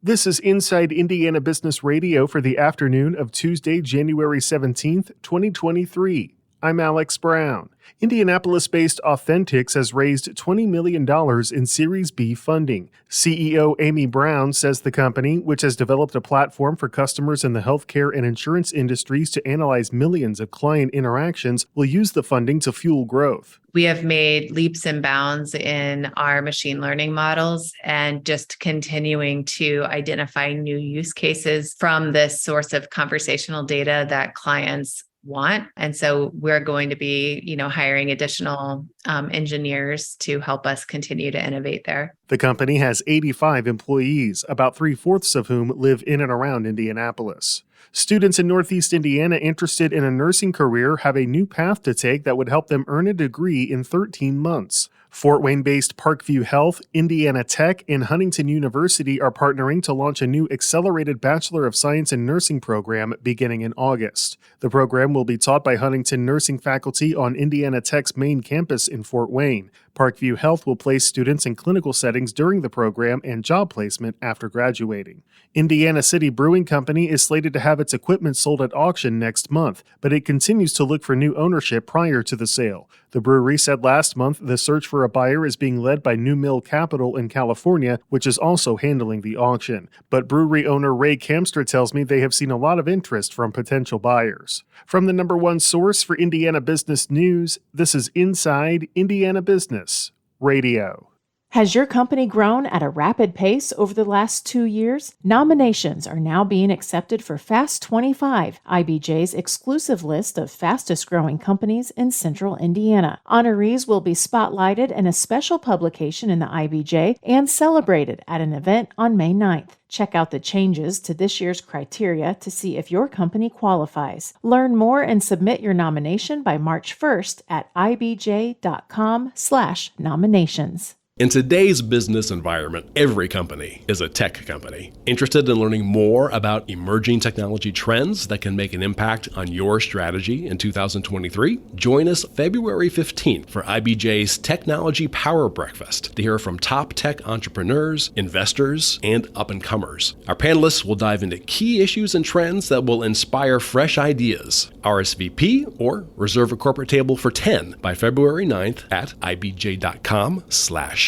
This is Inside Indiana Business Radio for the afternoon of Tuesday, January 17th, 2023. I'm Alex Brown. Indianapolis-based Authentics has raised $20 million in Series B funding. CEO Amy Brown says the company, which has developed a platform for customers in the healthcare and insurance industries to analyze millions of client interactions, will use the funding to fuel growth. We have made leaps and bounds in our machine learning models and just continuing to identify new use cases from this source of conversational data that clients want. And so we're going to be, hiring additional engineers to help us continue to innovate there. The company has 85 employees, about 3/4 of whom live in and around Indianapolis. Students in Northeast Indiana interested in a nursing career have a new path to take that would help them earn a degree in 13 months. Fort Wayne-based Parkview Health, Indiana Tech, and Huntington University are partnering to launch a new accelerated Bachelor of Science in Nursing program beginning in August. The program will be taught by Huntington nursing faculty on Indiana Tech's main campus in Fort Wayne. Parkview Health will place students in clinical settings during the program and job placement after graduating. Indiana City Brewing Company is slated to have its equipment sold at auction next month, but it continues to look for new ownership prior to the sale. The brewery said last month the search for a buyer is being led by New Mill Capital in California, which is also handling the auction. But brewery owner Ray Kamstra tells me they have seen a lot of interest from potential buyers. From the number one source for Indiana business news, this is Inside Indiana Business Radio. Has your company grown at a rapid pace over the last 2 years? Nominations are now being accepted for Fast 25, IBJ's exclusive list of fastest growing companies in Central Indiana. Honorees will be spotlighted in a special publication in the IBJ and celebrated at an event on May 9th. Check out the changes to this year's criteria to see if your company qualifies. Learn more and submit your nomination by March 1st at ibj.com/nominations. In today's business environment, every company is a tech company. Interested in learning more about emerging technology trends that can make an impact on your strategy in 2023? Join us February 15th for IBJ's Technology Power Breakfast to hear from top tech entrepreneurs, investors, and up-and-comers. Our panelists will dive into key issues and trends that will inspire fresh ideas. RSVP or reserve a corporate table for 10 by February 9th at ibj.com/events.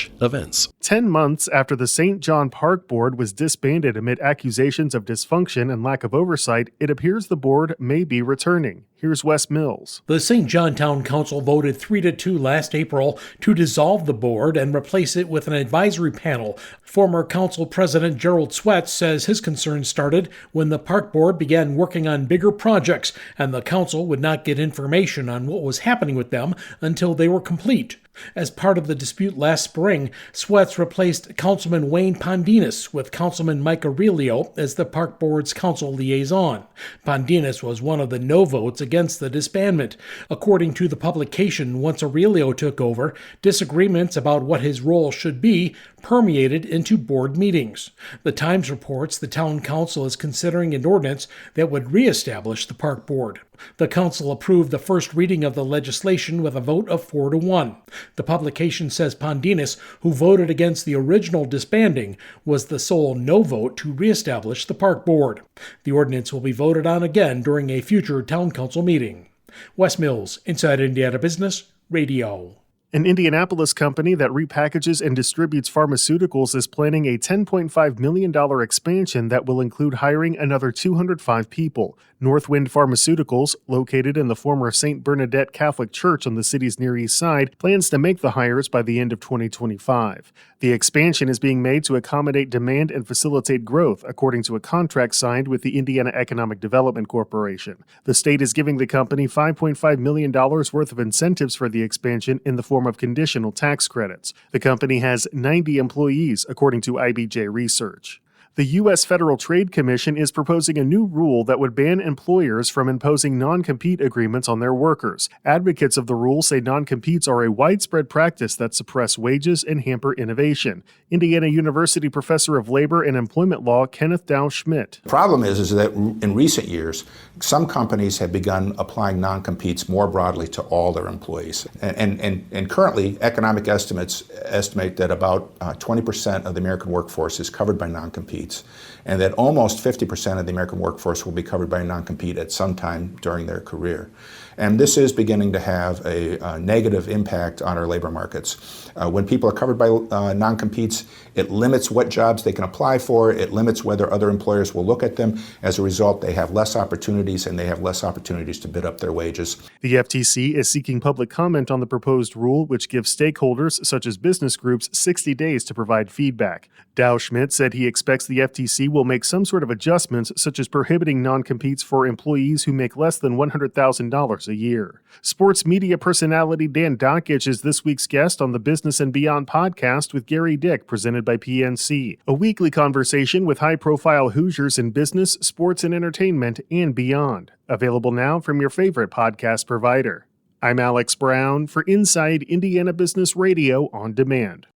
10 months after the St. John Park Board was disbanded amid accusations of dysfunction and lack of oversight, it appears the board may be returning. Here's Wes Mills. The St. John Town Council voted 3-2 last April to dissolve the board and replace it with an advisory panel. Former council president Gerald Swets says his concerns started when the park board began working on bigger projects and the council would not get information on what was happening with them until they were complete. As part of the dispute last spring, Swets replaced Councilman Wayne Pondinas with Councilman Mike Aurelio as the park board's council liaison. Pondinas was one of the no votes against the disbandment. According to the publication, once Aurelio took over, disagreements about what his role should be permeated into board meetings. The Times reports the town council is considering an ordinance that would reestablish the park board. The council approved the first reading of the legislation with a vote of 4-1. The publication says Pondinas, who voted against the original disbanding, was the sole no vote to reestablish the park board. The ordinance will be voted on again during a future town council meeting. Wes Mills, Inside Indiana Business Radio. An Indianapolis company that repackages and distributes pharmaceuticals is planning a $10.5 million expansion that will include hiring another 205 people. Northwind Pharmaceuticals, located in the former St. Bernadette Catholic Church on the city's Near East Side, plans to make the hires by the end of 2025. The expansion is being made to accommodate demand and facilitate growth, according to a contract signed with the Indiana Economic Development Corporation. The state is giving the company $5.5 million worth of incentives for the expansion in the form of conditional tax credits. The company has 90 employees, according to IBJ Research. The U.S. Federal Trade Commission is proposing a new rule that would ban employers from imposing non-compete agreements on their workers. Advocates of the rule say non-competes are a widespread practice that suppress wages and hamper innovation. Indiana University professor of labor and employment law Kenneth Dow Schmidt. The problem is that in recent years, some companies have begun applying non-competes more broadly to all their employees. And currently, economic estimates estimate that about 20% of the American workforce is covered by non-competes. non-competes, and that almost 50% of the American workforce will be covered by a non-compete at some time during their career. And this is beginning to have a negative impact on our labor markets. When people are covered by non-competes, it limits what jobs they can apply for, it limits whether other employers will look at them. As a result, they have less opportunities, and they have less opportunities to bid up their wages. The FTC is seeking public comment on the proposed rule, which gives stakeholders, such as business groups, 60 days to provide feedback. Dow Schmidt said he expects the FTC will make some sort of adjustments, such as prohibiting non-competes for employees who make less than $100,000 a year. Sports media personality Dan Dockich is this week's guest on the Business and Beyond podcast with Gary Dick, presented by PNC, a weekly conversation with high-profile Hoosiers in business, sports, and entertainment, and beyond. Available now from your favorite podcast provider. I'm Alex Brown for Inside Indiana Business Radio on Demand.